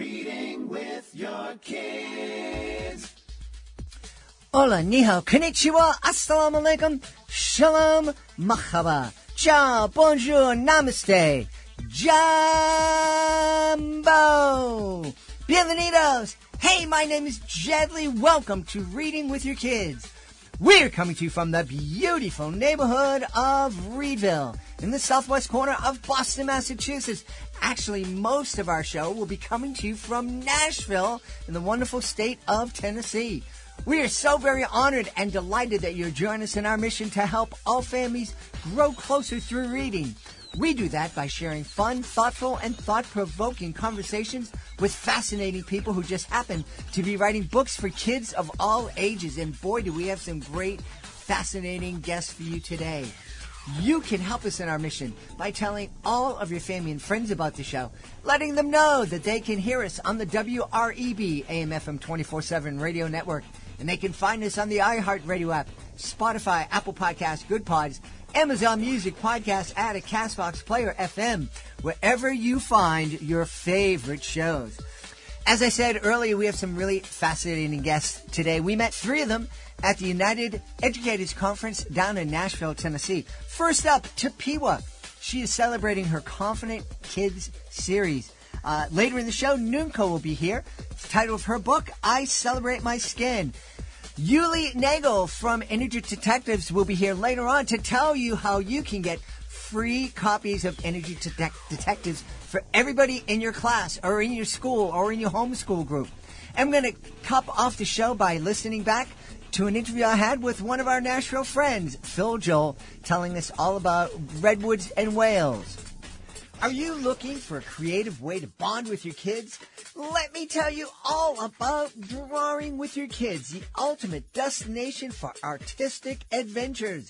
Reading with your kids. Hola, ni hao, konnichiwa, assalamu alaikum, shalom, mahaba, ciao, bonjour, namaste, jambo, bienvenidos. Hey, my name is Jedley. Welcome to Reading with Your Kids. We're coming to you from the beautiful neighborhood of Reedville in the southwest corner of Boston, Massachusetts. Actually, most of our show will be coming to you from Nashville in the wonderful state of Tennessee. We are so very honored and delighted that you're joining us in our mission to help all families grow closer through reading. We do that by sharing fun, thoughtful, and thought-provoking conversations with fascinating people who just happen to be writing books for kids of all ages. And boy, do we have some great, fascinating guests for you today. You can help us in our mission by telling all of your family and friends about the show, letting them know that they can hear us on the WREB AM/FM 24/7 radio network, and they can find us on the iHeartRadio app, Spotify, Apple Podcasts, Good Pods, Amazon Music, Podcast Addict, CastBox, Player FM, wherever you find your favorite shows. As I said earlier, we have some really fascinating guests today. We met three of them at the United Educators Conference down in Nashville, Tennessee. First up, Tapiwa. She is celebrating her Confident Kids series. Later in the show, Nunko will be here. The title of her book, I Celebrate My Skin. Uli Nagle from Energy Detectives will be here later on to tell you how you can get free copies of Energy Detectives for everybody in your class or in your school or in your homeschool group. I'm going to top off the show by listening back to an interview I had with one of our Nashville friends, Phil Joel, telling us all about redwoods and whales. Are you looking for a creative way to bond with your kids? Let me tell you all about Drawing with Your Kids, the ultimate destination for artistic adventures.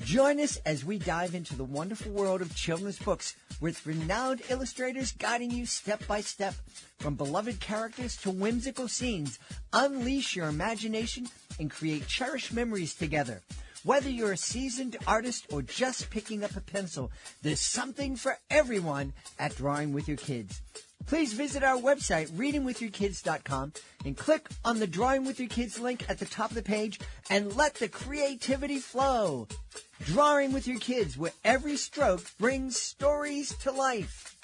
Join us as we dive into the wonderful world of children's books with renowned illustrators guiding you step by step. From beloved characters to whimsical scenes, unleash your imagination and create cherished memories together. Whether you're a seasoned artist or just picking up a pencil, there's something for everyone at Drawing with Your Kids. Please visit our website, readingwithyourkids.com, and click on the Drawing with Your Kids link at the top of the page and let the creativity flow. Drawing with Your Kids, where every stroke brings stories to life.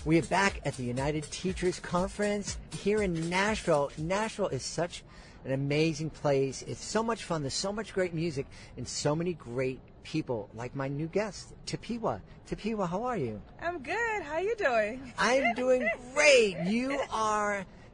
We are back at the United Teachers Conference here in Nashville. Nashville is such an amazing place. It's so much fun. There's so much great music and so many great people, like my new guest, Tapiwa. Tapiwa, how are you? I'm good. How you doing? I'm doing great.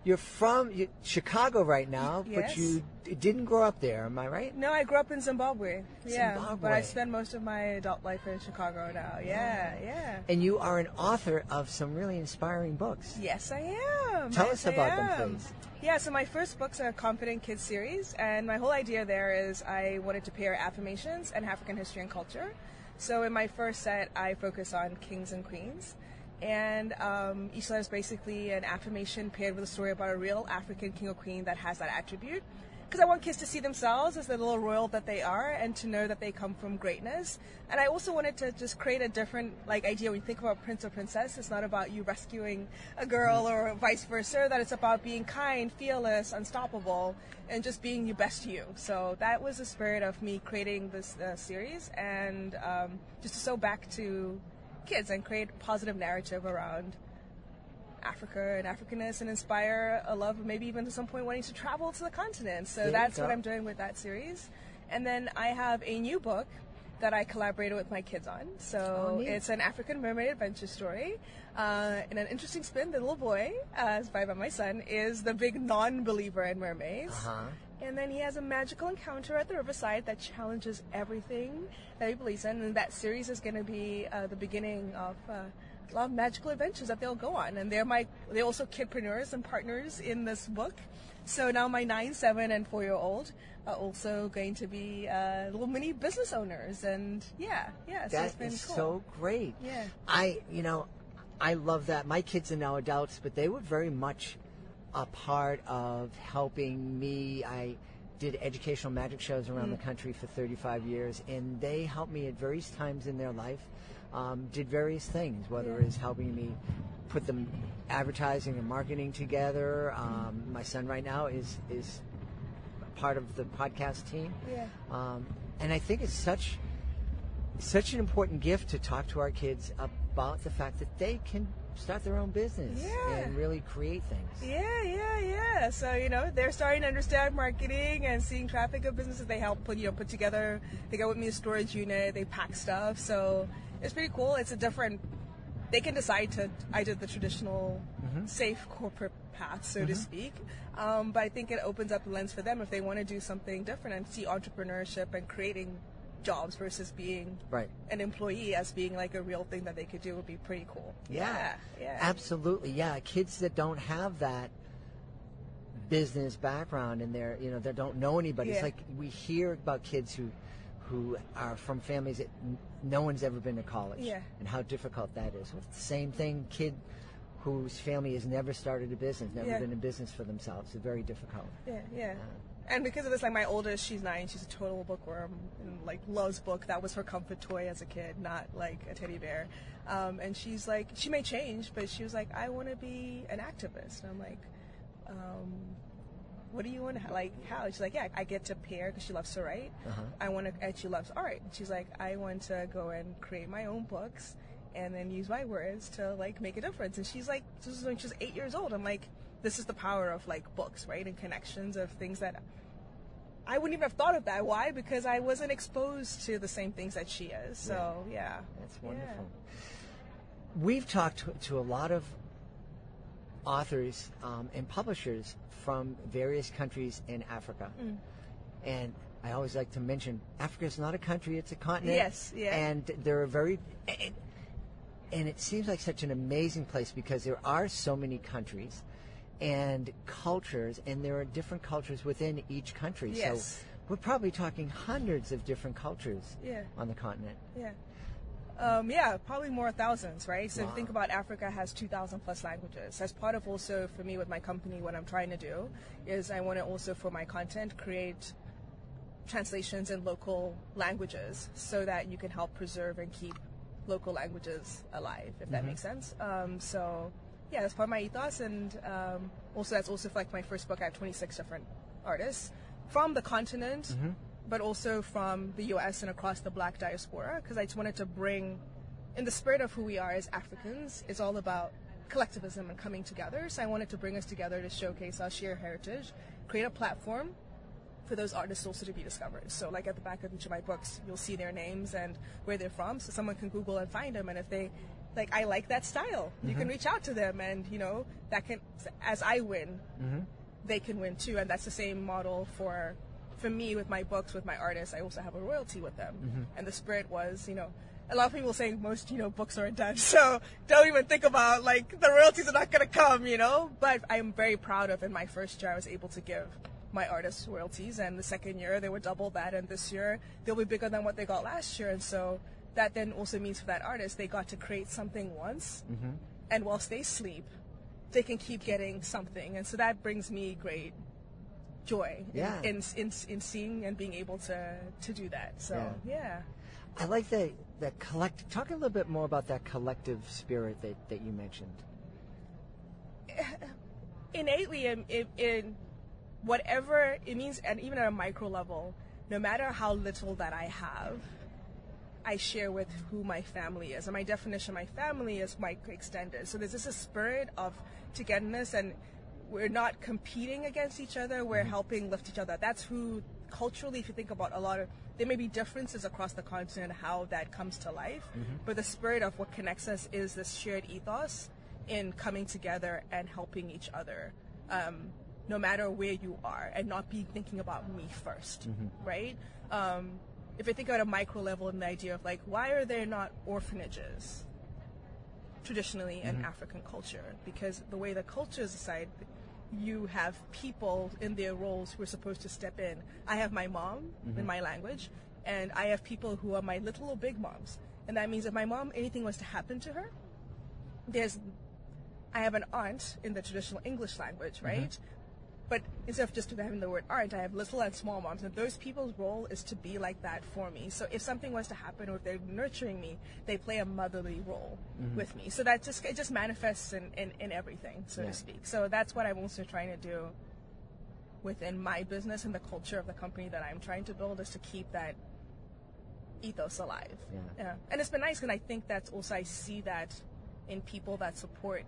You're from Chicago right now, Yes. but you didn't grow up there, am I right? No, I grew up in Zimbabwe. Yeah, Zimbabwe. but I spend most of my adult life in Chicago now. Yeah. And you are an author of some really inspiring books. Yes, I am. Tell us about them, please. Yeah, so my first book's a Confident Kids series, and my whole idea there is I wanted to pair affirmations and African history and culture. So in my first set, I focus on kings and queens. And each letter is basically an affirmation paired with a story about a real African king or queen that has that attribute. Because I want kids to see themselves as the little royal that they are and to know that they come from greatness. And I also wanted to just create a different idea when you think about prince or princess. It's not about you rescuing a girl or vice versa, that it's about being kind, fearless, unstoppable, and just being your best you. So that was the spirit of me creating this series, and just to sew back to kids and create a positive narrative around Africa and Africanness and inspire a love of maybe even at some point wanting to travel to the continent. So that's what I'm doing with that series. And then I have a new book that I collaborated with my kids on. So it's an African mermaid adventure story. In an interesting spin, the little boy, inspired by my son, is the big non-believer in mermaids. And then he has a magical encounter at the riverside that challenges everything that he believes in. And that series is going to be the beginning of a lot of magical adventures that they'll go on. And they're also kidpreneurs and partners in this book. So now my 9, 7, and 4-year-old are also going to be little mini business owners. And so it's been cool. So great. Yeah. I love that. My kids are now adults, but they were very much a part of helping me. I did educational magic shows around the country for 35 years, and they helped me at various times in their life did various things, whether it's helping me put the advertising and marketing together. My son right now is part of the podcast team. And I think it's such an important gift to talk to our kids about the fact that they can start their own business and really create things. So, they're starting to understand marketing and seeing traffic of businesses. They help put together. They go with me to storage unit. They pack stuff. So it's pretty cool. It's a different. They can decide I did the traditional safe corporate path, so to speak. But I think it opens up the lens for them if they want to do something different and see entrepreneurship and creating jobs versus being an employee as being like a real thing that they could do would be pretty cool. Yeah. Absolutely. Yeah. Kids that don't have that business background and they don't know anybody. It's like we hear about kids who are from families that no one's ever been to college and how difficult that is. It's the same thing, kid whose family has never started a business, never been in business for themselves. It's very difficult. And because of this, like my oldest, she's 9, she's a total bookworm and like loves book. That was her comfort toy as a kid, not like a teddy bear. And she's like, she may change, but she was like, I want to be an activist. And I'm like, what do you want to, like, how? She's like, I get to pair, because she loves to write. And she loves art. She's like, I want to go and create my own books and then use my words to like make a difference. And she's like, this is when she's 8 years old. I'm like, this is the power of like books, right? And connections of things that I wouldn't even have thought of that. Why? Because I wasn't exposed to the same things that she is. So that's wonderful. We've talked to a lot of authors and publishers from various countries in Africa. And I always like to mention, Africa is not a country, it's a continent. And there are and it seems like such an amazing place because there are so many countries and cultures, and there are different cultures within each country. So we're probably talking hundreds of different cultures on the continent. Probably more thousands, right? So if you think about Africa has 2,000 plus languages. As part of also for me with my company, what I'm trying to do is I want to also for my content create translations in local languages so that you can help preserve and keep local languages alive, if that makes sense. That's part of my ethos, and also that's also for like my first book. I have 26 different artists from the continent, but also from the U.S. and across the Black diaspora, because I just wanted to bring, in the spirit of who we are as Africans, it's all about collectivism and coming together. So I wanted to bring us together to showcase our shared heritage, create a platform for those artists also to be discovered. So like at the back of each of my books, you'll see their names and where they're from, so someone can Google and find them. And if they I like that style, you can reach out to them, and that can, as I win, they can win too. And that's the same model for me with my books, with my artists. I also have a royalty with them. And the spirit was, a lot of people say most, books are in Dutch, so don't even think about like the royalties are not going to come, But I'm very proud of, in my first year, I was able to give my artists royalties, and the second year they were double that, and this year they'll be bigger than what they got last year. And so that then also means for that artist, they got to create something once, and whilst they sleep, they can keep getting something. And so that brings me great joy in seeing and being able to do that. So I like that collective. Talk a little bit more about that collective spirit that you mentioned. Innately, in whatever it means, and even at a micro level, no matter how little that I have, I share with who my family is. And my definition of my family is my extended. So there's this a spirit of togetherness, and we're not competing against each other. We're helping lift each other. That's who, culturally, if you think about there may be differences across the continent, how that comes to life. But the spirit of what connects us is this shared ethos in coming together and helping each other. No matter where you are, and not be thinking about me first, right? If you think at a micro level in the idea of like, why are there not orphanages traditionally in African culture? Because the way the culture is decided, you have people in their roles who are supposed to step in. I have my mom in my language, and I have people who are my little or big moms. And that means if my mom, anything was to happen to her, I have an aunt in the traditional English language, right? But instead of just having the word art, I have little and small moms, and those people's role is to be like that for me. So if something was to happen, or if they're nurturing me, they play a motherly role with me. So it just manifests in everything, so to speak. So that's what I'm also trying to do within my business and the culture of the company that I'm trying to build, is to keep that ethos alive. Yeah. And it's been nice, because I think that's also, I see that in people that support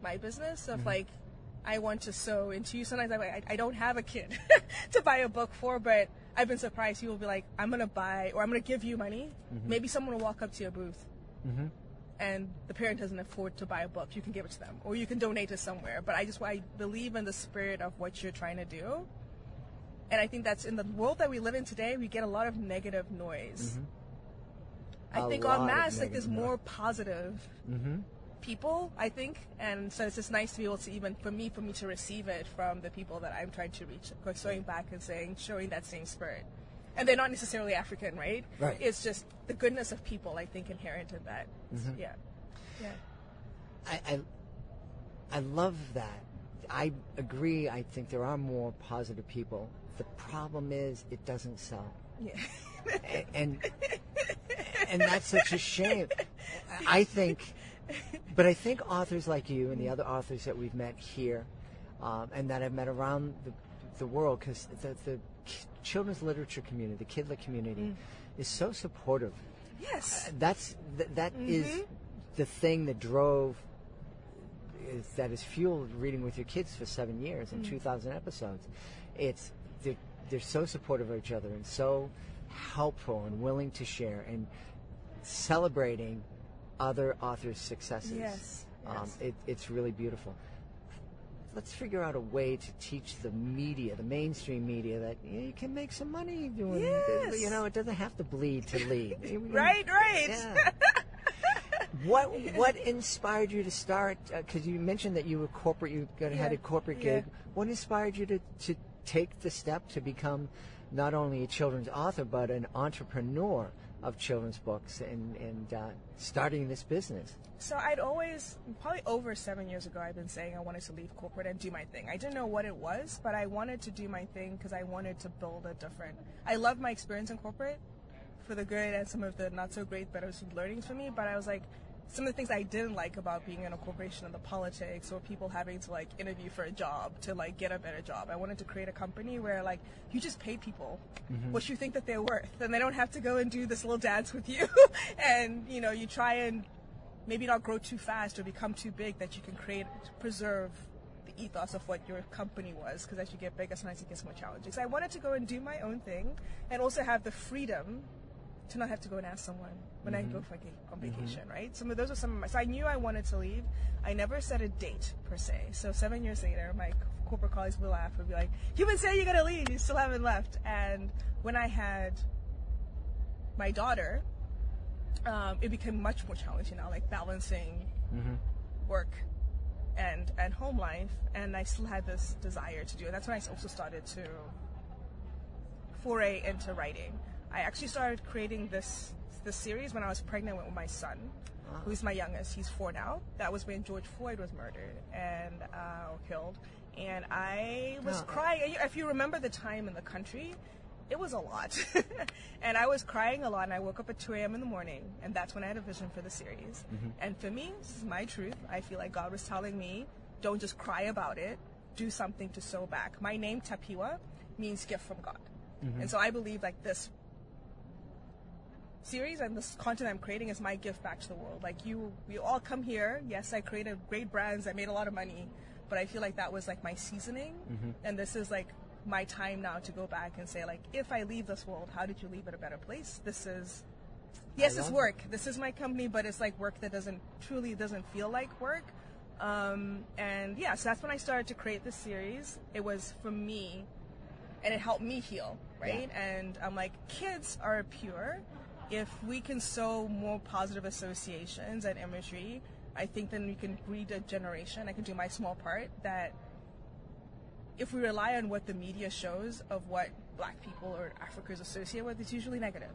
my business, of like, I want to sow into you. Sometimes I don't have a kid to buy a book for, but I've been surprised. People will be like, I'm going to buy, or I'm going to give you money. Maybe someone will walk up to your booth and the parent doesn't afford to buy a book. You can give it to them, or you can donate it somewhere. But I believe in the spirit of what you're trying to do. And I think that's in the world that we live in today, we get a lot of negative noise. I think en masse, like, there's more positive people, I think, and so it's just nice to be able to, even for me to receive it from the people that I'm trying to reach, going back and showing that same spirit. And they're not necessarily African, right? It's just the goodness of people, I think, inherent in that. I love that. I agree. I think there are more positive people. The problem is it doesn't sell. And that's such a shame. I think authors like you and the other authors that we've met here, and that I've met around the world, because the children's literature community, the kidlit community, is so supportive. That is the thing that that has fueled Reading with Your Kids for 7 years and 2,000 episodes. They're so supportive of each other and so helpful and willing to share and celebrating other authors' successes. It's really beautiful. Let's figure out a way to teach the media, the mainstream media, that you can make some money doing this. You know, it doesn't have to bleed to lead. Right. Yeah. What inspired you to start? Because you mentioned that you were corporate, had a corporate gig. What inspired you to take the step to become not only a children's author, but an entrepreneur of children's books and starting this business? So I'd always, probably over 7 years ago, I've been saying I wanted to leave corporate and do my thing. I didn't know what it was, but I wanted to do my thing because I wanted to build a different... I loved my experience in corporate for the good and some of the not so great, but it was learnings for me. But I was like, some of the things I didn't like about being in a corporation and the politics, or people having to like interview for a job to like get a better job. I wanted to create a company where like you just pay people what you think that they're worth, and they don't have to go and do this little dance with you and you try and maybe not grow too fast or become too big, that you can preserve the ethos of what your company was, because as you get bigger, sometimes it gets more challenging. So I wanted to go and do my own thing and also have the freedom to not have to go and ask someone when I go on vacation, right? Those are some of my... So I knew I wanted to leave. I never set a date, per se. So 7 years later, my corporate colleagues will laugh and be like, you've been saying you're going to leave, you still haven't left. And when I had my daughter, it became much more challenging now, like balancing work and home life. And I still had this desire to do it. That's when I also started to foray into writing. I actually started creating this series when I was pregnant with my son, who's my youngest. He's 4 now. That was when George Floyd was murdered and killed. And I was crying. If you remember the time in the country, it was a lot. And I was crying a lot, and I woke up at 2 a.m. in the morning, and that's when I had a vision for the series. And for me, this is my truth. I feel like God was telling me, don't just cry about it, do something to sow back. My name, Tapiwa, means gift from God. And so I believe like this series and this content I'm creating is my gift back to the world. Like we all come here. Yes, I created great brands. I made a lot of money, but I feel like that was like my seasoning. And this is like my time now to go back and say, like, if I leave this world, how did you leave it a better place? This is, yes, it's work. This is my company, but it's like work that doesn't feel like work. And yeah, so that's when I started to create this series. It was for me, and it helped me heal, right? And I'm like, kids are pure. If we can sow more positive associations and imagery, I think then we can breed a generation. I can do my small part, that if we rely on what the media shows of what Black people or Africans associate with, it's usually negative.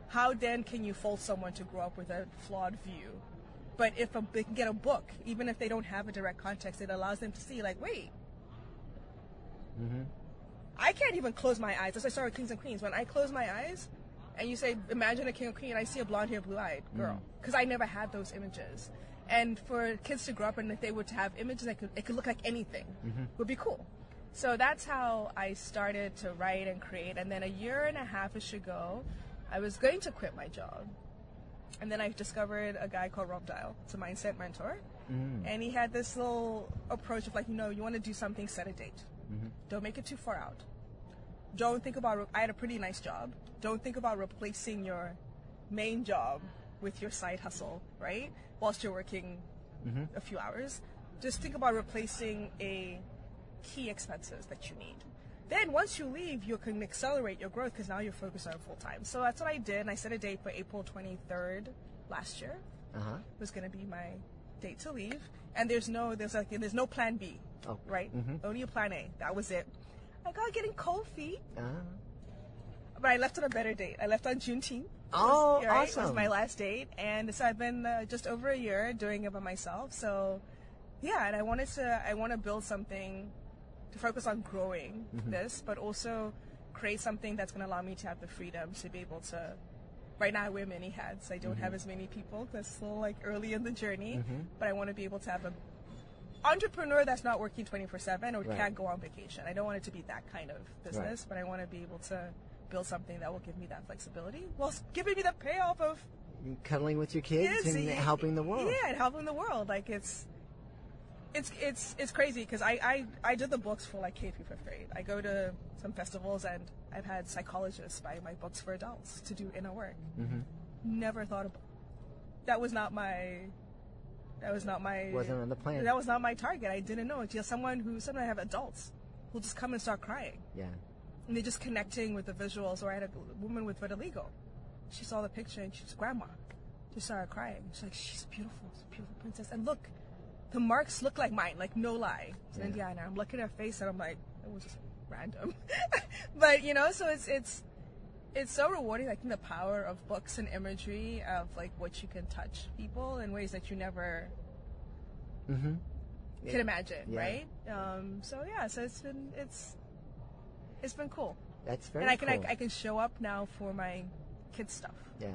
How then can you fold someone to grow up with a flawed view? But if they can get a book, even if they don't have a direct context, it allows them to see, like, wait, I can't even close my eyes. As I started Kings and Queens, when I close my eyes, and you say, imagine a king or queen, I see a blonde-haired, blue-eyed girl, because I never had those images. And for kids to grow up and if they were to have images, it could look like anything, would be cool. So that's how I started to write and create. And then a year and a half-ish ago, I was going to quit my job. And then I discovered a guy called Rob Dial. It's a mindset mentor. And he had this little approach of like, you want to do something, set a date. Don't make it too far out. Don't think about, I had a pretty nice job. Don't think about replacing your main job with your side hustle, right? Whilst you're working a few hours. Just think about replacing key expenses that you need. Then once you leave, you can accelerate your growth because now you're focused on full time. So that's what I did, and I set a date for April 23rd last year. It was going to be my date to leave, and there's no plan B, right? Only a plan A. That was it. I got getting cold feet, but I left on a better date. I left on Juneteenth. Oh, Right? awesome! It was my last date, and so I've been just over a year doing it by myself. So, yeah, and I want to build something to focus on growing this, but also create something that's going to allow me to have the freedom to be able to. Right now, I wear many hats. I don't have as many people because still like early in the journey, but I want to be able to have an entrepreneur that's not working 24/7 or can't go on vacation. I don't want it to be that kind of business, but I want to be able to build something that will give me that flexibility while giving me the payoff of cuddling with your kids and helping the world. Yeah, and helping the world. Like it's crazy because I did the books for like K through 5th grade. I go to some festivals and I've had psychologists buy my books for adults to do inner work. Never thought about that. Was not my wasn't on the plan. That was not my target. I didn't know. It's just someone I have adults who'll just come and start crying. Yeah. And they're just connecting with the visuals. Or I had a woman with vitiligo. She saw the picture and she's grandma. She started crying. She's like, she's beautiful. She's a beautiful princess. And look, the marks look like mine, like no lie. It's Indiana. I'm looking at her face and I'm like, it was just random. But so it's so rewarding. I think the power of books and imagery of like what you can touch people in ways that you never can imagine, right? So it's been cool. That's very and cool. I can show up now for my kids' stuff. Yeah.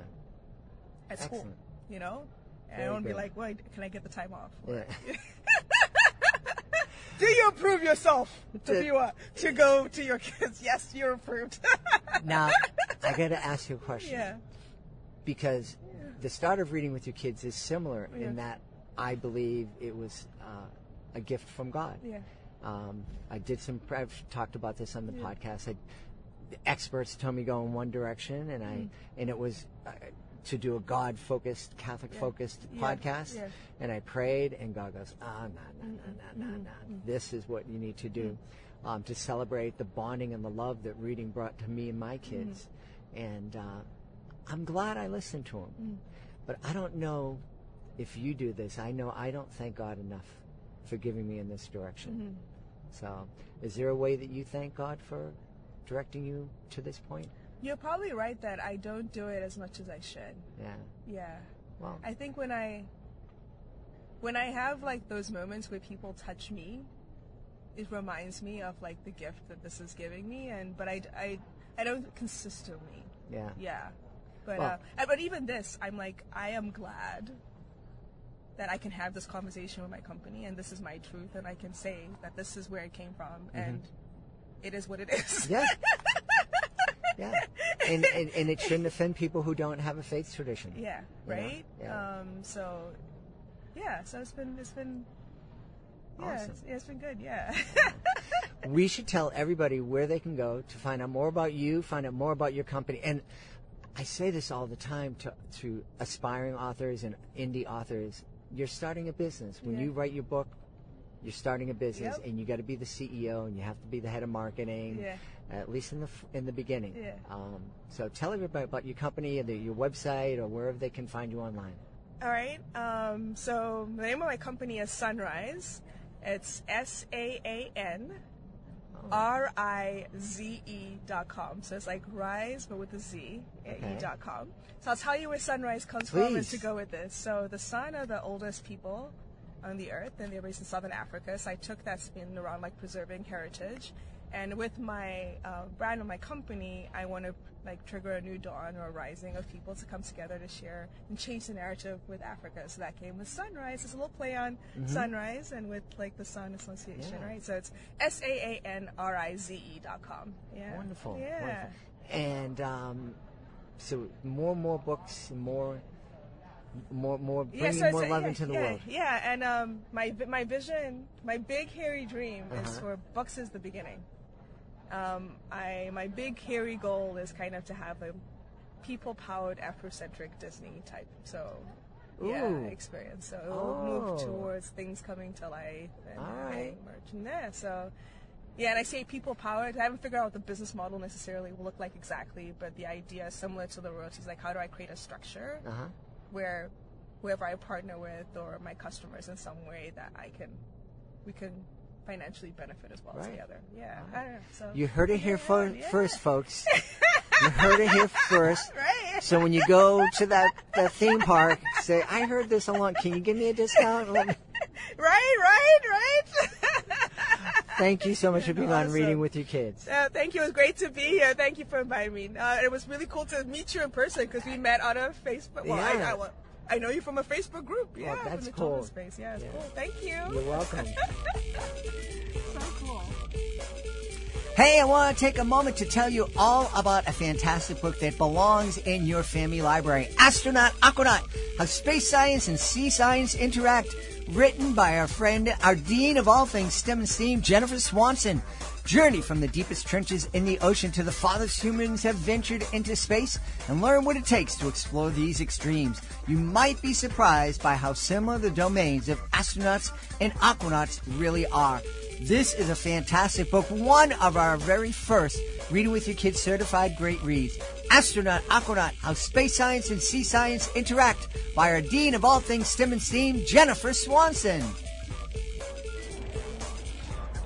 At Excellent. school, and I don't be like, wait, can I get the time off? Yeah. Do you approve yourself to go to your kids? Yes, you're approved. Now, I got to ask you a question. Yeah. Because the start of reading with your kids is similar in that I believe it was a gift from God. Yeah. I've talked about this on the podcast. Experts told me go in one direction, and it was to do a God-focused, Catholic-focused podcast. Yeah. And I prayed, and God goes, no. This is what you need to do to celebrate the bonding and the love that reading brought to me and my kids. And I'm glad I listened to him. But I don't know if you do this. I know I don't thank God enough for giving me in this direction. So is there a way that you thank God for directing you to this point? You're probably right that I don't do it as much as I should. Yeah. Well, I think when I have like those moments where people touch me, it reminds me of like the gift that this is giving me, but I don't consistently. Yeah. But even this, I'm like, I am glad that I can have this conversation with my company, and this is my truth, and I can say that this is where it came from, and it is what it is. Yeah. Yeah. And it shouldn't offend people who don't have a faith tradition. Yeah. Right. Yeah. So it's been. Yeah, awesome. it's been good. Yeah. We should tell everybody where they can go to find out more about you, find out more about your company. And I say this all the time to aspiring authors and indie authors. You're starting a business. When you write your book, you're starting a business, and you got to be the CEO, and you have to be the head of marketing, at least in the beginning. Yeah. So tell everybody about your company, or your website, or wherever they can find you online. All right. So the name of my company is Sunrise. It's SAANRIZE.com. So it's like rise, but with a Z, E.com. So I'll tell you where sunrise comes from and to go with this. So the Sun are the oldest people on the earth, and they're based in Southern Africa. So I took that spin around like preserving heritage. And with my brand of my company, I want to like trigger a new dawn or a rising of people to come together to share and change the narrative with Africa. So that came with Sunrise. It's a little play on sunrise and with like the Sun Association, right? So it's SAANRIZE.com. Yeah. Wonderful. Yeah. Wonderful. And so more books, more bringing more love into the world. Yeah, and my vision, my big hairy dream is for books is the beginning. My big hairy goal is kind of to have a people-powered Afrocentric Disney type experience. So it'll move towards things coming to life and merch and there. So yeah, and I say people-powered. I haven't figured out what the business model necessarily will look like exactly, but the idea is similar to the royalties. Like, how do I create a structure where whoever I partner with or my customers in some way that we can financially benefit as well together. Yeah. I don't know, so you heard it here first, folks. You heard it here first. Right. So when you go to that theme park, say, I heard this a lot. Can you give me a discount? Right. Thank you so much for being on Reading with Your Kids. Thank you. It was great to be here. Thank you for inviting me. It was really cool to meet you in person because we met on a Facebook. Well, I know you from a Facebook group. Yeah, well, that's from the cool. children's space. Yeah, it's cool. Thank you. You're welcome. So cool. Hey, I want to take a moment to tell you all about a fantastic book that belongs in your family library. Astronaut, Aquanaut, How Space Science and Sea Science Interact. Written by our Dean of all things STEM and STEAM, Jennifer Swanson. Journey from the deepest trenches in the ocean to the farthest humans have ventured into space and learn what it takes to explore these extremes. You might be surprised by how similar the domains of astronauts and aquanauts really are. This is a fantastic book, one of our very first Reading with Your Kids certified great reads. Astronaut, Aquanaut, How Space Science and Sea Science Interact by our Dean of all things STEM and STEAM, Jennifer Swanson.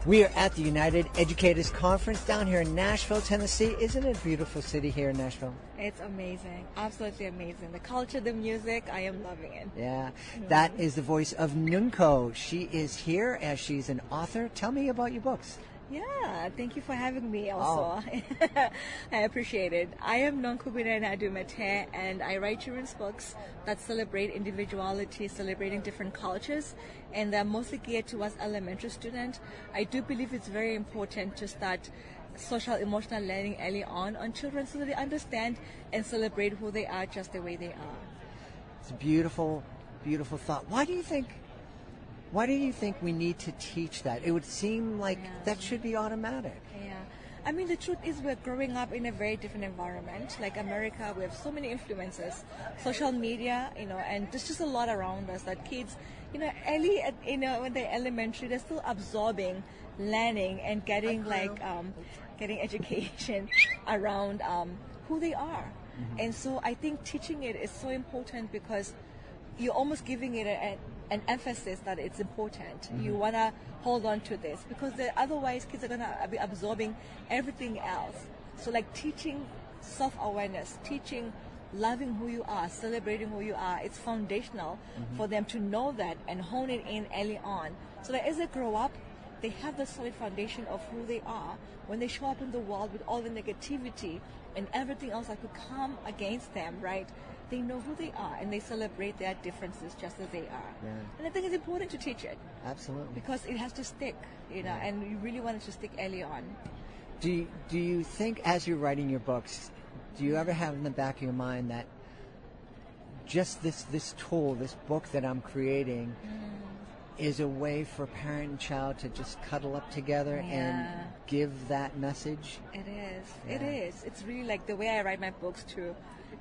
We are at the United Educators Conference down here in Nashville, Tennessee. Isn't it a beautiful city here in Nashville? It's amazing. Absolutely amazing. The culture, the music, I am loving it. Yeah. That is the voice of Nunko. She is here as she's an author. Tell me about your books. Yeah, thank you for having me also. I appreciate it. I am Nonkubina Nadumete, and I write children's books that celebrate individuality, celebrating different cultures, and they're mostly geared towards elementary students. I do believe it's very important to start social emotional learning early on children so that they understand and celebrate who they are just the way they are. It's a beautiful, beautiful thought. Why do you think we need to teach that? It would seem like that should be automatic. Yeah. I mean, the truth is we're growing up in a very different environment. Like America, we have so many influences, social media, and there's just a lot around us that kids, early, when they're elementary, they're still absorbing, learning, and getting getting education around who they are. Mm-hmm. And so I think teaching it is so important because you're almost giving it an emphasis that it's important. Mm-hmm. You want to hold on to this because otherwise kids are going to be absorbing everything else. So like teaching self-awareness, teaching loving who you are, celebrating who you are, it's foundational for them to know that and hone it in early on. So that as they grow up, they have the solid foundation of who they are. When they show up in the world with all the negativity and everything else that could come against them, right? They know who they are and they celebrate their differences just as they are. Yeah. And I think it's important to teach it. Absolutely. Because it has to stick, and you really want it to stick early on. Do you think as you're writing your books, do you ever have in the back of your mind that just this tool, this book that I'm creating is a way for parent and child to just cuddle up together and give that message? It is. Yeah. It is. It's really like the way I write my books too.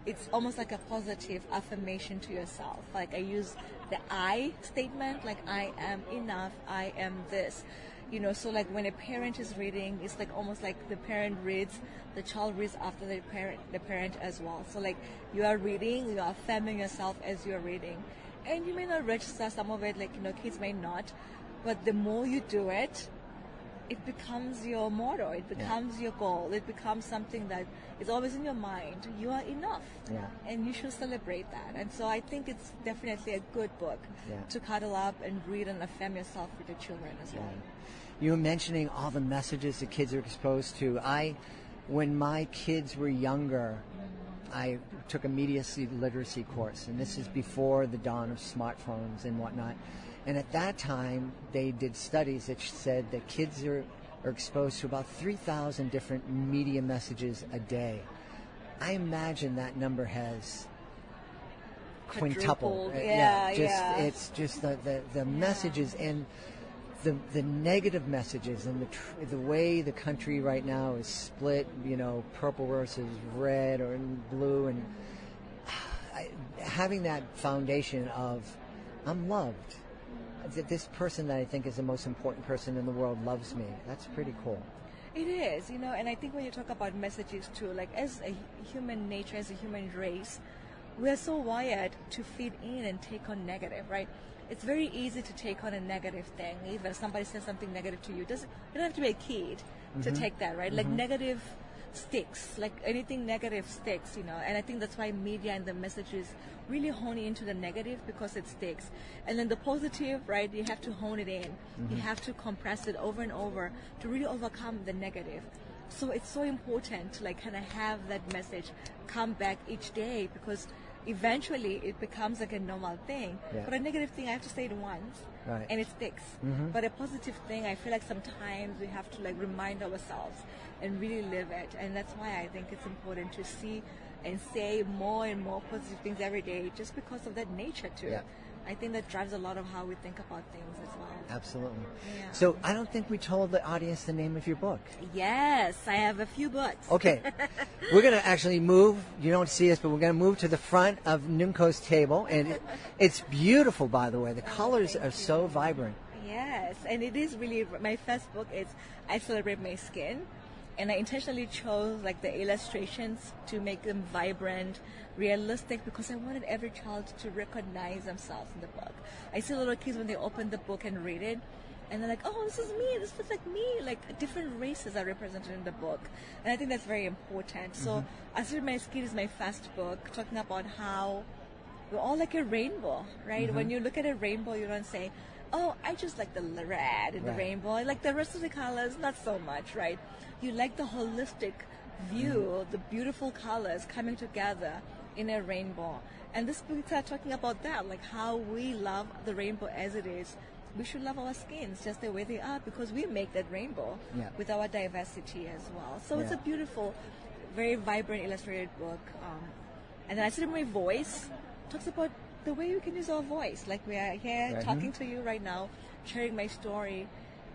It's almost like a positive affirmation to yourself. Like I use the I statement, like I am enough, I am this. So like when a parent is reading, it's like almost like the parent reads, the child reads after the parent as well. So like you are reading, you are affirming yourself as you are reading. And you may not register some of it, like, kids may not. But the more you do it, it becomes your motto, it becomes your goal, it becomes something that is always in your mind. You are enough, and you should celebrate that. And so I think it's definitely a good book to cuddle up and read and affirm yourself with your children as well. You were mentioning all the messages the kids are exposed to. When my kids were younger, I took a media literacy course, and this is before the dawn of smartphones and whatnot. And at that time, they did studies that said that kids are exposed to about 3,000 different media messages a day. I imagine that number has quintupled. It's just the messages and the negative messages and the way the country right now is split, purple versus red or blue, and having that foundation of I'm loved. This person that I think is the most important person in the world loves me. That's pretty cool. It is, and I think when you talk about messages too, like as a human nature, as a human race, we are so wired to feed in and take on negative, right? It's very easy to take on a negative thing. Even if somebody says something negative to you, you don't have to be a kid to take that, right? Like negative sticks, like anything negative sticks, and I think that's why media and the messages really hone into the negative because it sticks. And then the positive, right, you have to hone it in. You have to compress it over and over to really overcome the negative. So it's so important to kind of have that message come back each day, because eventually it becomes like a normal thing. But a negative thing, I have to say it once, and it sticks. But a positive thing, I feel like sometimes we have to remind ourselves and really live it. And that's why I think it's important to see and say more and more positive things every day, just because of that nature to it. I think that drives a lot of how we think about things as well. Absolutely. Yeah. So I don't think we told the audience the name of your book. Yes, I have a few books. Okay. We're going to actually move. You don't see us, but we're going to move to the front of Nunko's table. And it's beautiful, by the way. The colors are so vibrant. Yes, and it is really, my first book is I Celebrate My Skin. And I intentionally chose the illustrations to make them vibrant, realistic, because I wanted every child to recognize themselves in the book. I see little kids when they open the book and read it, and they're like, oh, this is me, this feels like me. Different races are represented in the book. And I think that's very important. So I Celebrate My Skin is my first book, talking about how we're all like a rainbow, right? When you look at a rainbow, you don't say, oh, I just like the red in the rainbow. I like the rest of the colors, not so much, right? You like the holistic view, the beautiful colors coming together in a rainbow. And this book is talking about that, how we love the rainbow as it is. We should love our skins just the way they are, because we make that rainbow with our diversity as well. So it's a beautiful, very vibrant illustrated book. And then I said my voice talks about the way we can use our voice. We are here talking to you right now, sharing my story.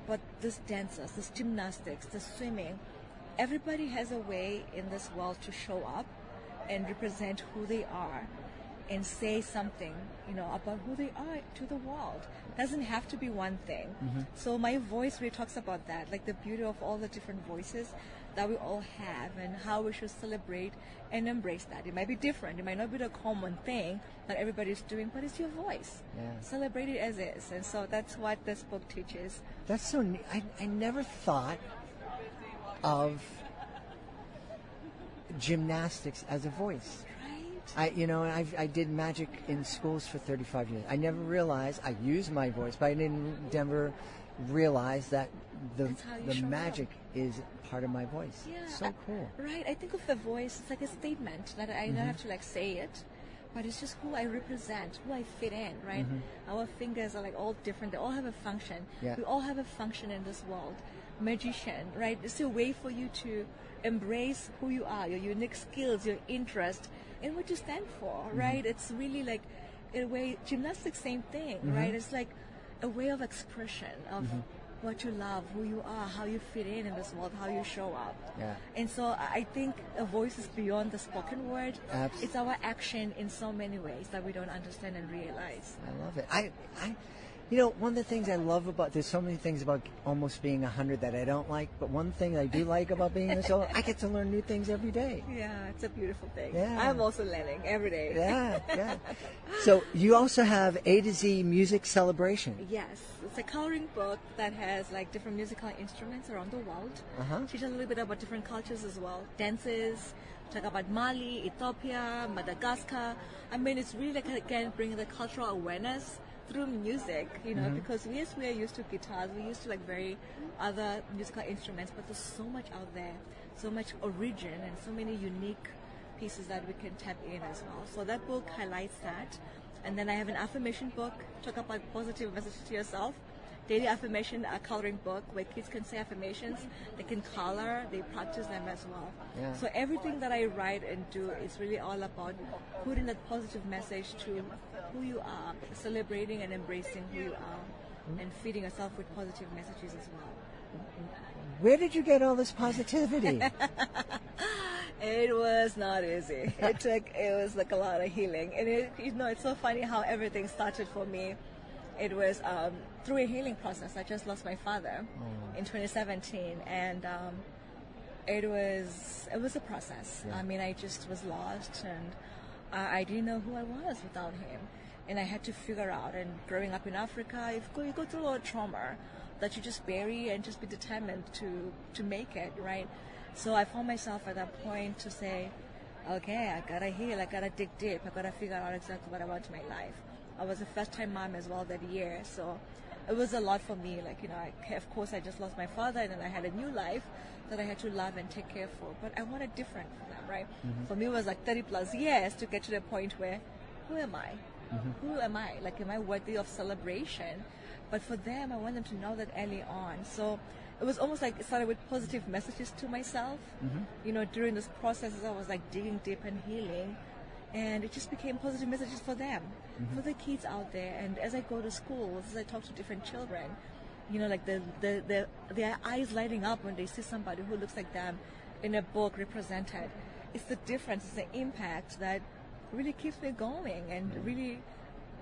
But this dancers, this gymnastics, the swimming, everybody has a way in this world to show up and represent who they are and say something, about who they are to the world. Doesn't have to be one thing. So my voice really talks about that, the beauty of all the different voices that we all have and how we should celebrate and embrace that. It might be different. It might not be the common thing that everybody's doing, but it's your voice. Celebrate it as is. And so that's what this book teaches. That's so neat. I never thought of gymnastics as a voice. I did magic in schools for 35 years. I never realized I used my voice, but I didn't never realize that the magic is part of my voice. So cool. Right. I think of the voice, it's like a statement that I don't have to say it, but it's just who I represent, who I fit in, right? Our fingers are all different. They all have a function. We all have a function in this world. Magician, right? It's a way for you to embrace who you are, your unique skills, your interest, and what you stand for, right? It's really in a way, gymnastics, same thing, right? It's a way of expression of what you love, who you are, how you fit in this world, how you show up. And so I think a voice is beyond the spoken word. It's our action in so many ways that we don't understand and realize. I love it. You know, one of the things I love about, there's so many things about almost being 100 that I don't like, but one thing I do like about being this old, I get to learn new things every day. Yeah, it's a beautiful thing. Yeah. I'm also learning every day. Yeah. So you also have A to Z Music Celebration. Yes, it's a coloring book that has like different musical instruments around the world. Teach a little bit about different cultures as well. Dances, talk about Mali, Ethiopia, Madagascar. I mean, it's really like, again, bringing the cultural awareness through music, you know, because we are used to guitars, we're used to like very other musical instruments, but there's so much out there, so much origin and so many unique pieces that we can tap in as well. So that book highlights that. And then I have an affirmation book, talk about positive messages to yourself. Daily affirmation, a coloring book where kids can say affirmations, they can color, they practice them as well. Yeah. So everything that I write and do is really all about putting that positive message to who you are, celebrating and embracing who you are, and feeding yourself with positive messages as well. Where did you get all this positivity? It was not easy. It was like a lot of healing. And it's so funny how everything started for me. It was through a healing process. I just lost my father in 2017, and it was a process. Yeah. I mean, I just was lost, and I didn't know who I was without him, and I had to figure out. And growing up in Africa, you go through a lot of trauma that you just bury and just be determined to make it, right? So I found myself at that point to say, okay, I gotta heal, I gotta dig deep, I gotta figure out exactly what I want in my life. I was a first-time mom as well that year, so it was a lot for me. Like, you know, of course I just lost my father, and then I had a new life that I had to love and take care for. But I wanted different for them, right? For me, it was like 30 plus years to get to the point where, who am I? Who am I? Like, am I worthy of celebration? But for them, I want them to know that early on. So it was almost like it started with positive messages to myself. You know, during this process, I was like digging deep and healing. And it just became positive messages for them, for the kids out there. And as I go to schools, as I talk to different children, you know, like their eyes lighting up when they see somebody who looks like them in a book represented. It's the difference, it's the impact that really keeps me going. And really,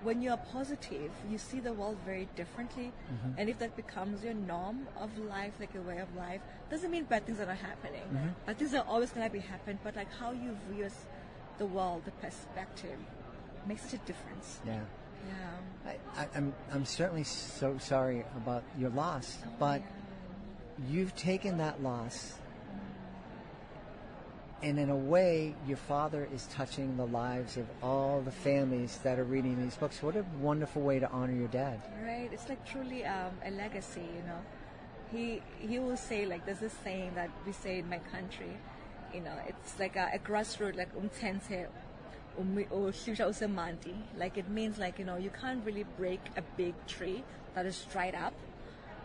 when you're positive, you see the world very differently. And if that becomes your norm of life, like a way of life, doesn't mean bad things are not happening. Bad things are always going to be happening, but like how you view the world, the perspective, makes such a difference. Yeah. Yeah. I'm certainly so sorry about your loss, but you've taken that loss, and in a way, your father is touching the lives of all the families that are reading these books. What a wonderful way to honor your dad. Right. It's like truly a legacy, you know. He will say, like, there's this saying that we say in my country, you know, it's like a grassroots, like like it means, like, you know, you can't really break a big tree that is dried up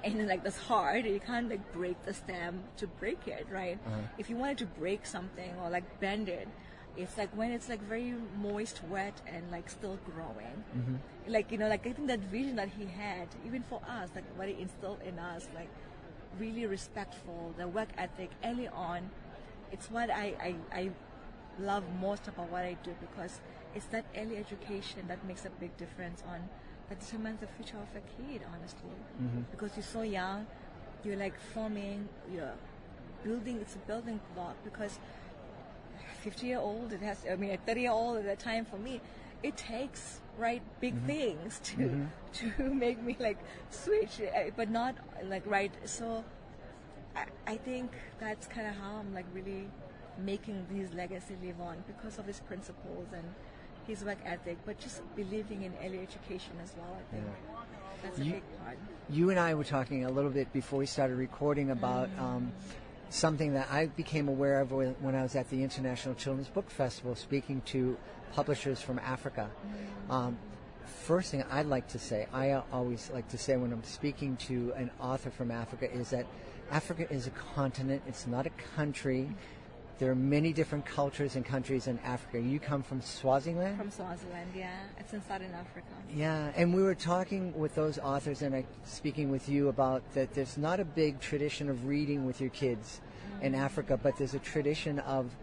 and like that's hard. You can't like break the stem to break it, right? If you wanted to break something or like bend it, it's like when it's like very moist, wet, and like still growing. Like, you know, like I think that vision that he had, even for us, like what he instilled in us, like really respectful, the work ethic early on. It's what I love most about what I do, because it's that early education that makes a big difference that determines the future of a kid, honestly. Because you're so young, you're like forming, you're building, it's a building block, because 50-year-old, a 30-year-old at that time for me, it takes, right, big things to make me like switch, but not like, right, so I think that's kind of how I'm like really making these legacy live on, because of his principles and his work ethic, but just believing in early education as well. I think that's a big part. You and I were talking a little bit before we started recording about something that I became aware of when I was at the International Children's Book Festival speaking to publishers from Africa. First thing I'd like to say, I always like to say when I'm speaking to an author from Africa, is that Africa is a continent, it's not a country. There are many different cultures and countries in Africa. You come from Swaziland? From Swaziland, yeah. It's in Southern Africa. Yeah, and we were talking with those authors and speaking with you about that there's not a big tradition of reading with your kids in Africa, but there's a tradition of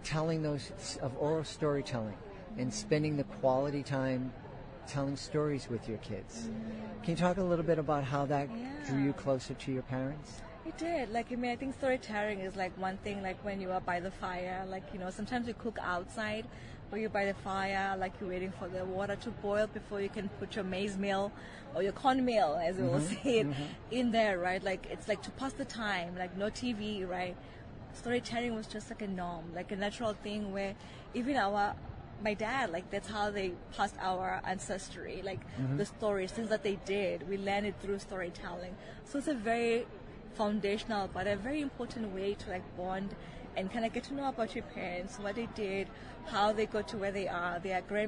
telling of oral storytelling and spending the quality time telling stories with your kids. Can you talk a little bit about how that drew you closer to your parents? It did. Like, I mean, I think storytelling is like one thing, like when you are by the fire, like, you know, sometimes you cook outside, but you're by the fire, like you're waiting for the water to boil before you can put your maize meal or your corn meal, as we will say it, in there, right? Like, it's like to pass the time, like no TV, right? Storytelling was just like a norm, like a natural thing where even my dad, like that's how they passed our ancestry, like the stories, things that they did, we learned it through storytelling. So it's a very foundational but a very important way to like bond and kind of get to know about your parents, what they did, how they got to where they are,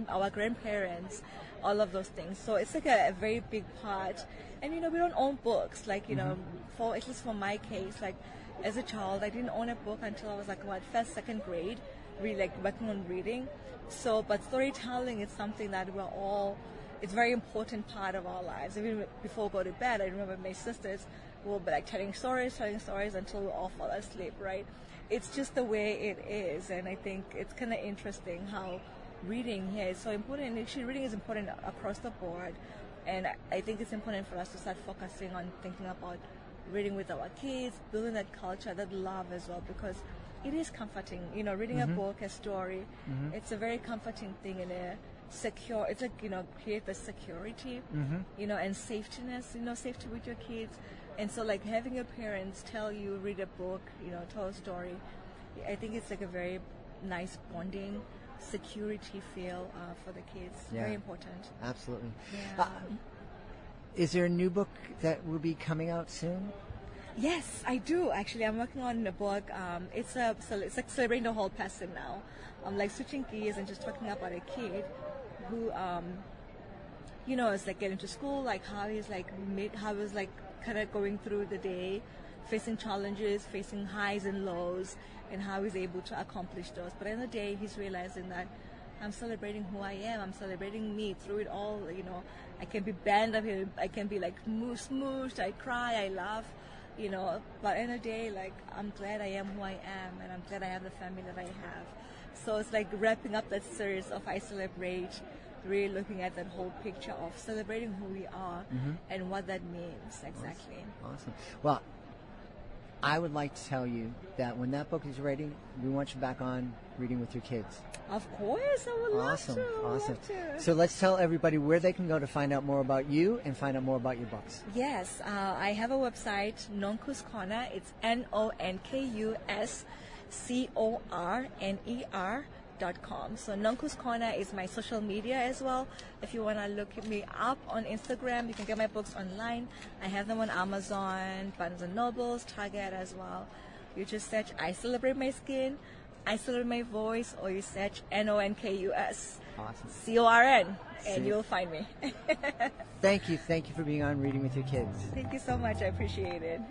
our grandparents, all of those things. So it's like a very big part. And you know, we don't own books, like, you know, for at least for my case, like as a child I didn't own a book until I was like first, second grade, really like working on reading. So, but storytelling is something that it's a very important part of our lives. Even before we go to bed, I remember my sisters will be like telling stories until we all fall asleep, right? It's just the way it is, and I think it's kind of interesting how reading here is so important. Actually, reading is important across the board, and I think it's important for us to start focusing on thinking about reading with our kids, building that culture, that love as well, because it is comforting. You know, reading a book, a story, it's a very comforting thing and it's like, you know, create the security, you know, and safetyness, you know, safety with your kids. And so like having your parents tell you, read a book, you know, tell a story, I think it's like a very nice bonding, security feel for the kids. Yeah. Very important. Absolutely. Yeah. Is there a new book that will be coming out soon? Yes, I do. Actually, I'm working on a book. It's like celebrating the whole person now. I'm like switching gears and just talking about a kid who, you know, is like getting to school, like how he's like kind of going through the day, facing challenges, facing highs and lows, and how he's able to accomplish those. But at the end of the day, he's realizing that I'm celebrating who I am. I'm celebrating me through it all. You know, I can be bent up here. I can be like smooshed. I cry. I laugh. You know, but at the end of the day, like, I'm glad I am who I am, and I'm glad I have the family that I have. So it's like wrapping up that series of I Celebrate, really looking at that whole picture of celebrating who we are and what that means exactly. Awesome. Well, I would like to tell you that when that book is ready, we want you back on Reading with Your Kids. Of course, I would love to. Awesome. So let's tell everybody where they can go to find out more about you and find out more about your books. Yes, I have a website, Nonkus Corner. It's NONKUSCORNER.com. So Nonkus Corner is my social media as well. If you want to look me up on Instagram, you can get my books online. I have them on Amazon, Barnes & Nobles, Target as well. You just search I Celebrate My Skin, I Celebrate My Voice, or you search NONKUS CORN, and you'll find me. Thank you for being on Reading with Your Kids. Thank you so much. I appreciate it.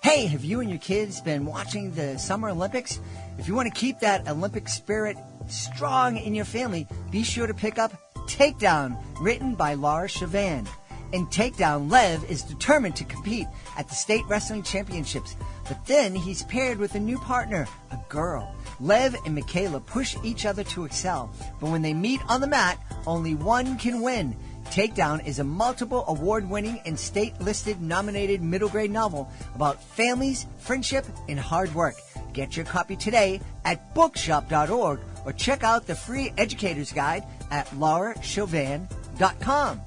Hey, have you and your kids been watching the Summer Olympics? If you want to keep that Olympic spirit strong in your family, be sure to pick up Takedown, written by Laura Chauvin. In Takedown, Lev is determined to compete at the state wrestling championships, but then he's paired with a new partner, a girl. Lev and Michaela push each other to excel, but when they meet on the mat, only one can win. Takedown is a multiple award-winning and state-listed nominated middle grade novel about families, friendship, and hard work. Get your copy today at bookshop.org or check out the free educator's guide at laurachauvin.com.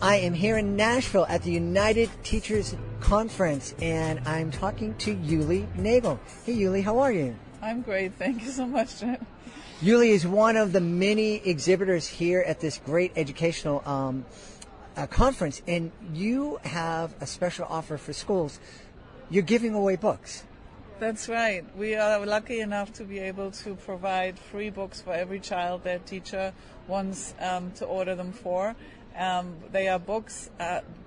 I am here in Nashville at the United Teachers Conference, and I'm talking to Uli Nagle. Hey, Uli, how are you? I'm great. Thank you so much, Jen. Uli is one of the many exhibitors here at this great educational conference, and you have a special offer for schools. You're giving away books. That's right. We are lucky enough to be able to provide free books for every child their teacher wants to order them for. They are books,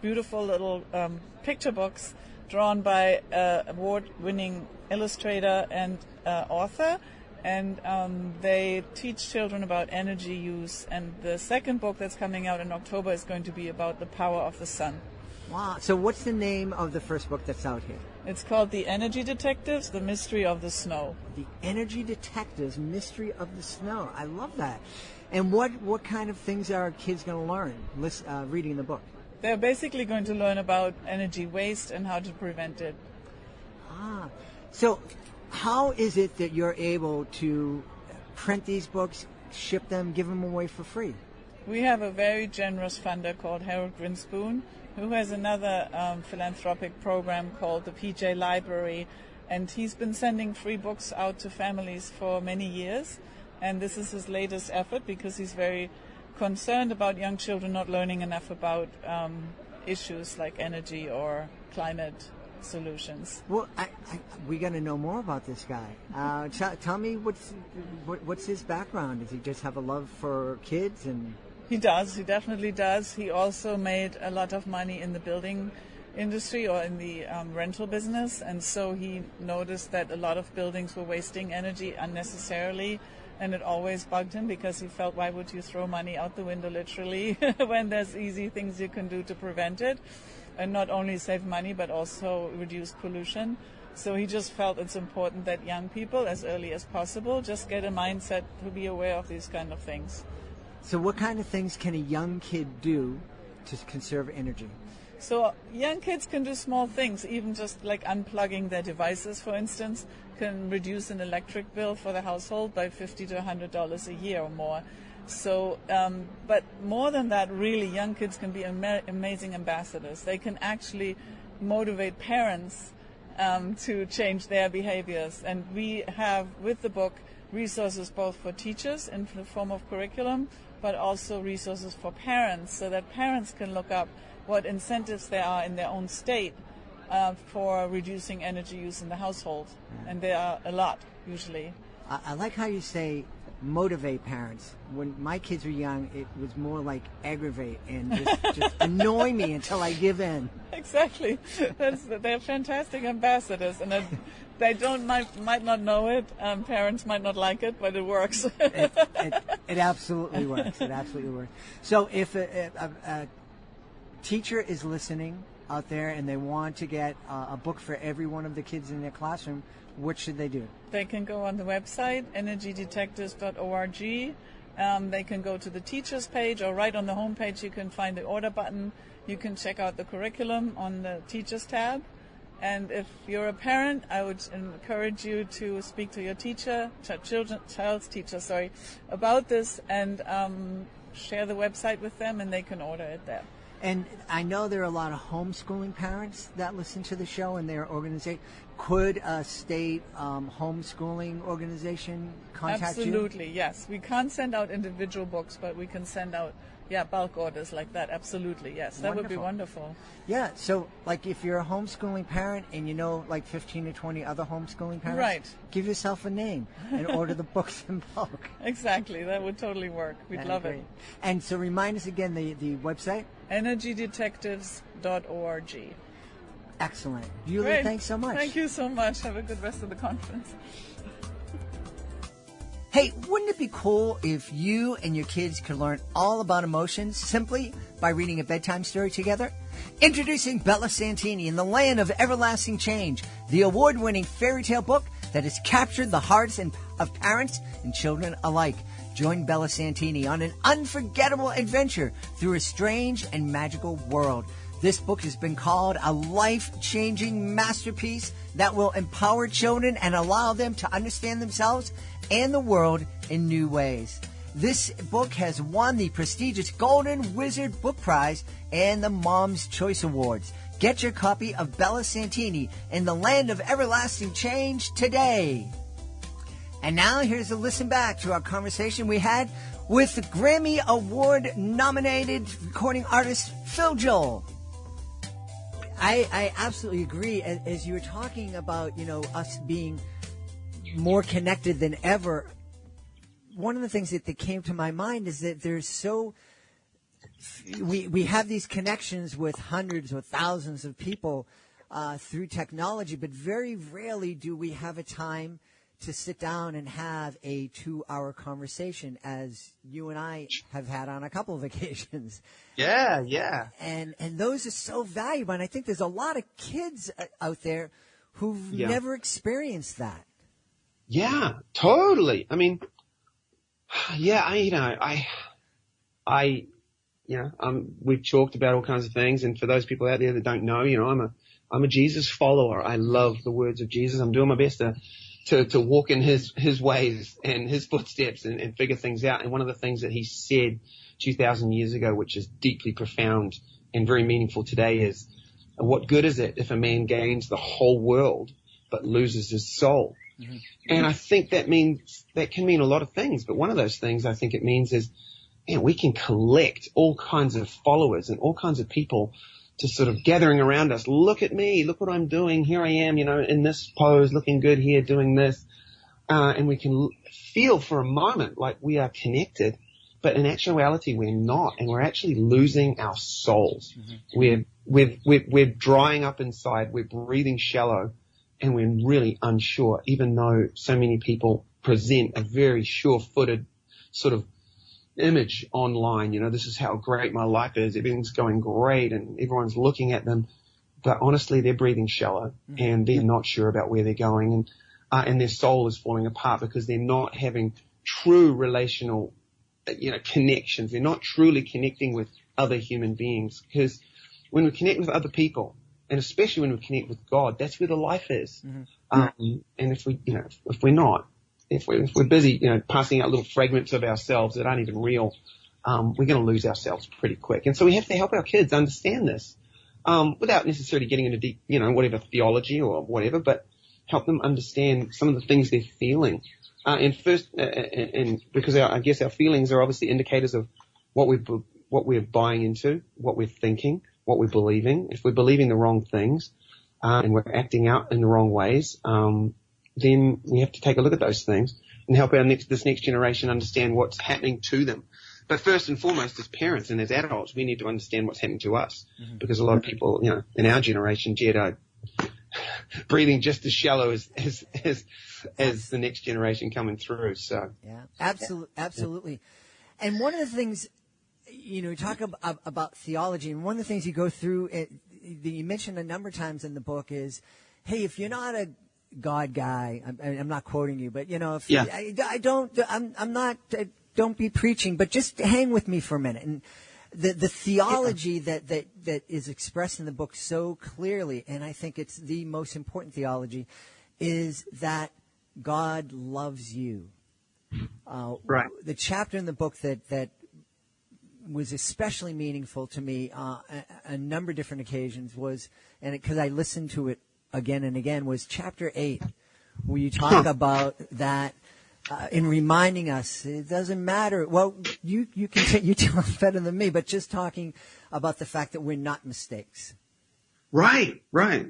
beautiful little picture books drawn by award-winning illustrator and author. And they teach children about energy use. And the second book that's coming out in October is going to be about the power of the sun. Wow. So what's the name of the first book that's out here? It's called The Energy Detectives, The Mystery of the Snow. The Energy Detectives, Mystery of the Snow. I love that. And what kind of things are kids going to learn reading the book? They're basically going to learn about energy waste and how to prevent it. So how is it that you're able to print these books, ship them, give them away for free? We have a very generous funder called Harold Grinspoon, who has another philanthropic program called the PJ Library, and he's been sending free books out to families for many years, and this is his latest effort because he's very concerned about young children not learning enough about issues like energy or climate solutions. Well, we got to know more about this guy. Tell me what's his background? Does he just have a love for kids? And he does. He definitely does. He also made a lot of money in the building industry or in the rental business, and so he noticed that a lot of buildings were wasting energy unnecessarily, and it always bugged him because he felt, why would you throw money out the window literally when there's easy things you can do to prevent it and not only save money but also reduce pollution. So he just felt it's important that young people, as early as possible, just get a mindset to be aware of these kind of things. So what kind of things can a young kid do to conserve energy? So young kids can do small things, even just like unplugging their devices, for instance, can reduce an electric bill for the household by $50 to $100 a year or more. So, but more than that, really, young kids can be amazing ambassadors. They can actually motivate parents to change their behaviors. And we have, with the book, resources both for teachers in the form of curriculum, but also resources for parents, so that parents can look up what incentives there are in their own state for reducing energy use in the household. And there are a lot, usually. I like how you say motivate parents. When my kids were young, it was more like aggravate and just annoy me until I give in. Exactly. They're fantastic ambassadors, and they might not know it. Parents might not like it, but it works. It absolutely works. It absolutely works. So if a teacher is listening out there and they want to get a book for every one of the kids in their classroom, what should they do? They can go on the website, energydetectives.org. They can go to the teachers page, or right on the homepage you can find the order button. You can check out the curriculum on the teachers tab. And if you're a parent, I would encourage you to speak to your teacher, child's teacher, about this, and share the website with them, and they can order it there. And I know there are a lot of homeschooling parents that listen to the show and their organization. Could a state homeschooling organization contact you? Absolutely, yes. We can't send out individual books, but we can send out bulk orders like that. Absolutely, yes. That would be wonderful. Yeah, so like if you're a homeschooling parent and you know like 15 to 20 other homeschooling parents, right, give yourself a name and order the books in bulk. Exactly, that would totally work. We'd love it. And so remind us again the website? energydetectives.org. Excellent. Uli, thanks so much. Thank you so much. Have a good rest of the conference. Hey, wouldn't it be cool if you and your kids could learn all about emotions simply by reading a bedtime story together? Introducing Bella Santini in the Land of Everlasting Change, the award-winning fairy tale book that has captured the hearts of parents and children alike. Join Bella Santini on an unforgettable adventure through a strange and magical world. This book has been called a life-changing masterpiece that will empower children and allow them to understand themselves and the world in new ways. This book has won the prestigious Golden Wizard Book Prize and the Mom's Choice Awards. Get your copy of Bella Santini in the Land of Everlasting Change today. And now here's a listen back to our conversation we had with the Grammy Award-nominated recording artist Phil Joel. I absolutely agree. As you were talking about, us being more connected than ever, one of the things that came to my mind is that we have these connections with hundreds or thousands of people through technology, but very rarely do we have a time to sit down and have a 2-hour conversation, as you and I have had on a couple of occasions. Yeah, yeah. And those are so valuable. And I think there's a lot of kids out there who've never experienced that. Yeah, totally. I mean, yeah, we've talked about all kinds of things. And for those people out there that don't know, I'm a Jesus follower. I love the words of Jesus. I'm doing my best to walk in his ways and his footsteps and figure things out. And one of the things that he said 2,000 years ago, which is deeply profound and very meaningful today, is, what good is it if a man gains the whole world but loses his soul? Mm-hmm. And I think that can mean a lot of things. But one of those things I think it means is, man, we can collect all kinds of followers and all kinds of people to sort of gathering around us. Look at me. Look what I'm doing. Here I am, in this pose, looking good here, doing this. And we can feel for a moment like we are connected, but in actuality we're not, and we're actually losing our souls. Mm-hmm. We're drying up inside. We're breathing shallow, and we're really unsure, even though so many people present a very sure-footed sort of image online. This is how great my life is. Everything's going great and everyone's looking at them. But honestly, they're breathing shallow, and they're not sure about where they're going, and their soul is falling apart because they're not having true relational, connections. They're not truly connecting with other human beings, because when we connect with other people, and especially when we connect with God, that's where the life is. Mm-hmm. And if we're not, if we're busy, passing out little fragments of ourselves that aren't even real, we're going to lose ourselves pretty quick. And so we have to help our kids understand this, without necessarily getting into deep, whatever theology or whatever, but help them understand some of the things they're feeling. And because I guess our feelings are obviously indicators of what we're buying into, what we're thinking, what we're believing. If we're believing the wrong things, and we're acting out in the wrong ways, then we have to take a look at those things and help this next generation understand what's happening to them. But first and foremost, as parents and as adults, we need to understand what's happening to us, because a lot of people, in our generation, Jedi, breathing just as shallow as the next generation coming through. So yeah, absolutely. And one of the things, you talk about theology, and one of the things you go through, that you mentioned a number of times in the book, is, hey, if you're not a God guy, I'm not quoting you, but don't be preaching, but just hang with me for a minute. And the theology that is expressed in the book so clearly, and I think it's the most important theology, is that God loves you. Right. The chapter in the book that was especially meaningful to me a number of different occasions was, and because I listened to it again and again, was chapter 8, where you talk about that in reminding us it doesn't matter. Well, you tell us better than me, but just talking about the fact that we're not mistakes. Right. We're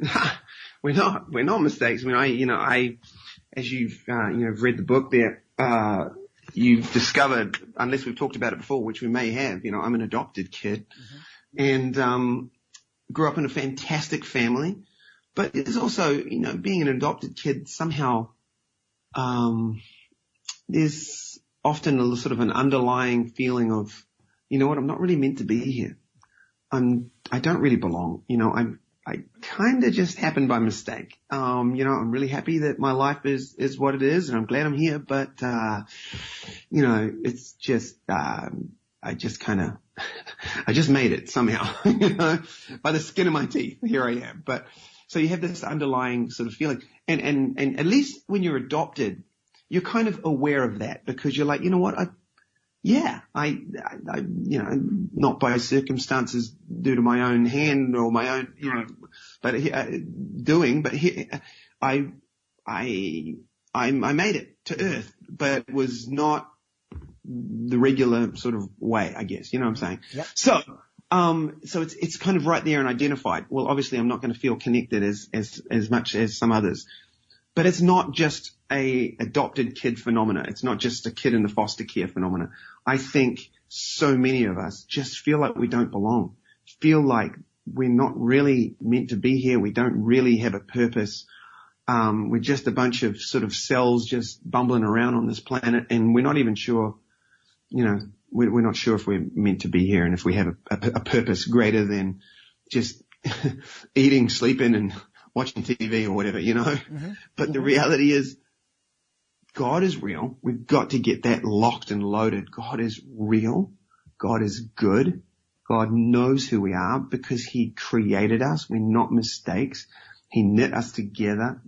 not mistakes. I mean, as you've read the book there, you've discovered, unless we've talked about it before, which we may have, I'm an adopted kid, and grew up in a fantastic family. But there's also, being an adopted kid, somehow there's often a sort of an underlying feeling of, I'm not really meant to be here. I don't really belong. I kind of just happened by mistake. I'm really happy that my life is what it is, and I'm glad I'm here. But it's just I just made it somehow, by the skin of my teeth. Here I am. But so you have this underlying sort of feeling, and at least when you're adopted, you're kind of aware of that, because you're like, I not by circumstances due to my own hand or my own, but I made it to Earth, but it was not the regular sort of way, I guess. You know what I'm saying? Yep. So it's kind of right there and identified. Well, obviously I'm not going to feel connected as much as some others, but it's not just a adopted kid phenomena. It's not just a kid in the foster care phenomena. I think so many of us just feel like we don't belong, feel like we're not really meant to be here. We don't really have a purpose. We're just a bunch of sort of cells just bumbling around on this planet, and we're not even sure, we're not sure if we're meant to be here and if we have a purpose greater than just eating, sleeping, and watching TV or whatever, Mm-hmm. But the reality is, God is real. We've got to get that locked and loaded. God is real. God is good. God knows who we are because He created us. We're not mistakes. He knit us together,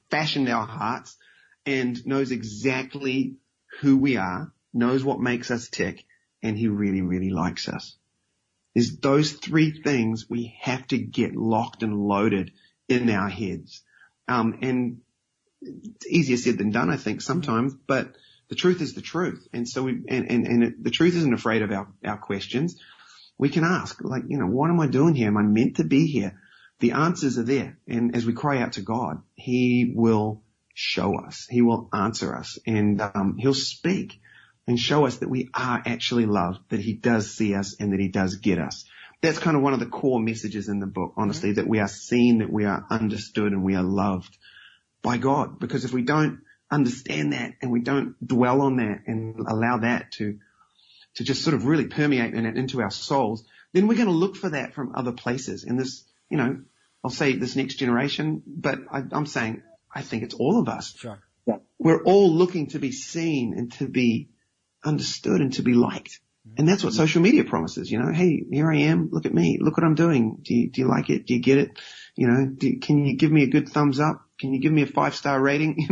fashioned our hearts, and knows exactly who we are, knows what makes us tick, and He really, really likes us. There's those three things we have to get locked and loaded in our heads. And it's easier said than done, I think, sometimes, but the truth is the truth. And so the truth isn't afraid of our questions. We can ask, what am I doing here? Am I meant to be here? The answers are there. And as we cry out to God, He will show us. He will answer us, and He'll speak and show us that we are actually loved, that He does see us, and that He does get us. That's kind of one of the core messages in the book, honestly, that we are seen, that we are understood, and we are loved by God. Because if we don't understand that and we don't dwell on that and allow that to just sort of really permeate into our souls, then we're going to look for that from other places. And this, I'll say this next generation, but I'm saying I think it's all of us. Sure. Yeah. We're all looking to be seen and to be understood and to be liked. And that's what social media promises, Hey, here I am. Look at me. Look what I'm doing. Do you like it? Do you get it? Can you give me a good thumbs up? Can you give me a 5-star rating?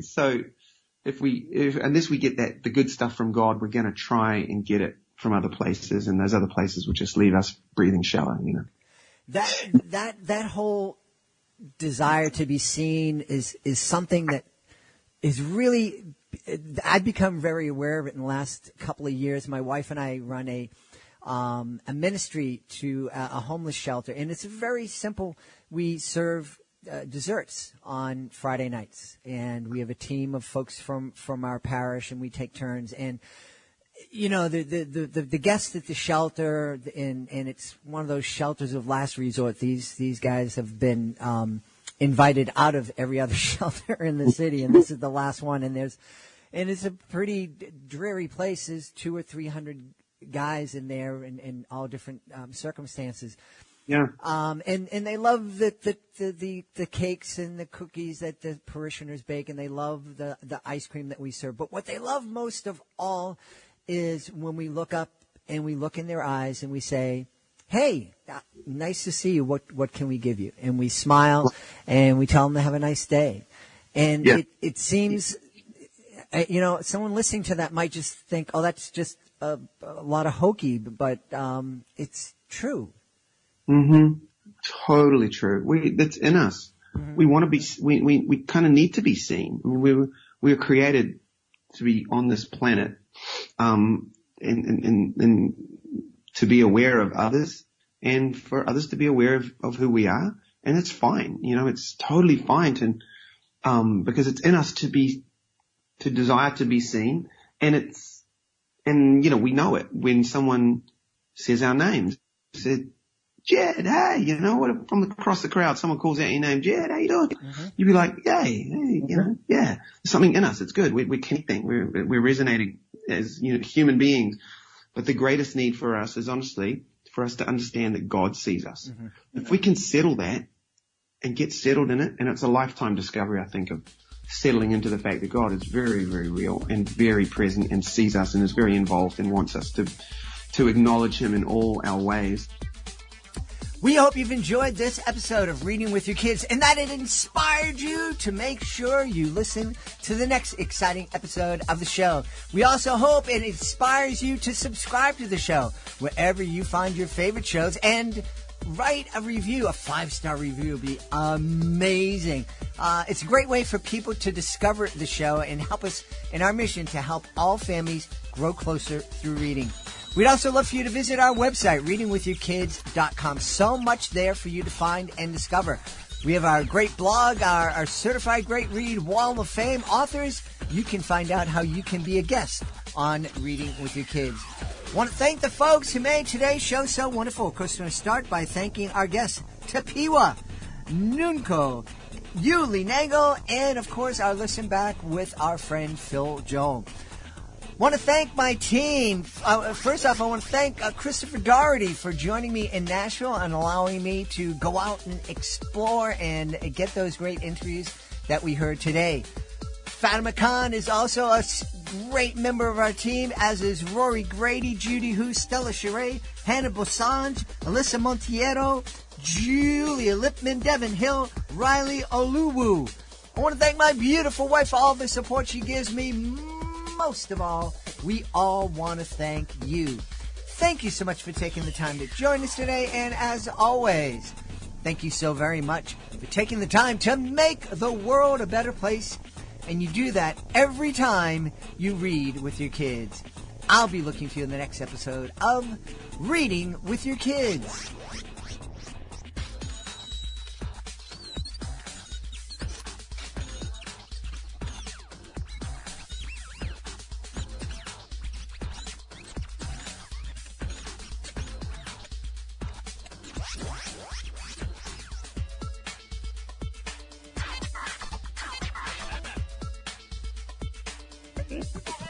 So unless we get the good stuff from God, we're going to try and get it from other places, and those other places will just leave us breathing shallow, That whole desire to be seen is something that is really, I've become very aware of it in the last couple of years. My wife and I run a ministry to a homeless shelter, and it's very simple. We serve desserts on Friday nights, and we have a team of folks from our parish, and we take turns. And the guests at the shelter, and it's one of those shelters of last resort. These guys have been invited out of every other shelter in the city, and this is the last one. And it's a pretty dreary place. There's 200 or 300 guys in there in all different circumstances. Yeah. And they love the cakes and the cookies that the parishioners bake, and they love the ice cream that we serve. But what they love most of all is when we look up and we look in their eyes and we say, "Hey, nice to see you. What can we give you?" And we smile and we tell them to have a nice day. And it seems, someone listening to that might just think, "Oh, that's just a lot of hokey," but it's true. Mm-hmm. Totally true. That's in us. Mm-hmm. We want to be. We kind of need to be seen. I mean, we were created to be on this planet, and to be aware of others, and for others to be aware of who we are, and it's fine. It's totally fine to, because it's in us to desire to be seen, and we know it when someone says our names. Said, "Jed, hey," what, from across the crowd, someone calls out your name, "Jed, how you doing?" Mm-hmm. You'd be like, "Hey, yeah." There's something in us. It's good. We're connecting. We're resonating as, human beings. But the greatest need for us is honestly for us to understand that God sees us. Mm-hmm. If we can settle that and get settled in it, and it's a lifetime discovery, I think, of settling into the fact that God is very, very real and very present and sees us and is very involved and wants us to acknowledge Him in all our ways. We hope you've enjoyed this episode of Reading with Your Kids and that it inspired you to make sure you listen to the next exciting episode of the show. We also hope it inspires you to subscribe to the show wherever you find your favorite shows and write a review. A 5-star review would be amazing. It's a great way for people to discover the show and help us in our mission to help all families grow closer through reading. We'd also love for you to visit our website, readingwithyourkids.com. So much there for you to find and discover. We have our great blog, our certified great read wall of fame authors. You can find out how you can be a guest on Reading with Your Kids. I want to thank the folks who made today's show so wonderful. Of course, we're going to start by thanking our guest, Tapiwa. Nunko, Uli Nagle, and of course our listen back with our friend Phil Joel. Want to thank my team. First off, I want to thank Christopher Doherty for joining me in Nashville and allowing me to go out and explore and get those great interviews that we heard today. Fatima Khan is also a great member of our team, as is Rory Grady, Judy Hu, Stella Cheray, Hannah Bosange, Alyssa Montiero, Julia Lipman, Devin Hill, Riley Oluwu. I want to thank my beautiful wife for all the support she gives me. Most of all, we all want to thank you. Thank you so much for taking the time to join us today, and as always, thank you so very much for taking the time to make the world a better place, and you do that every time you read with your kids. I'll be looking for you in the next episode of Reading with Your Kids. Thank you.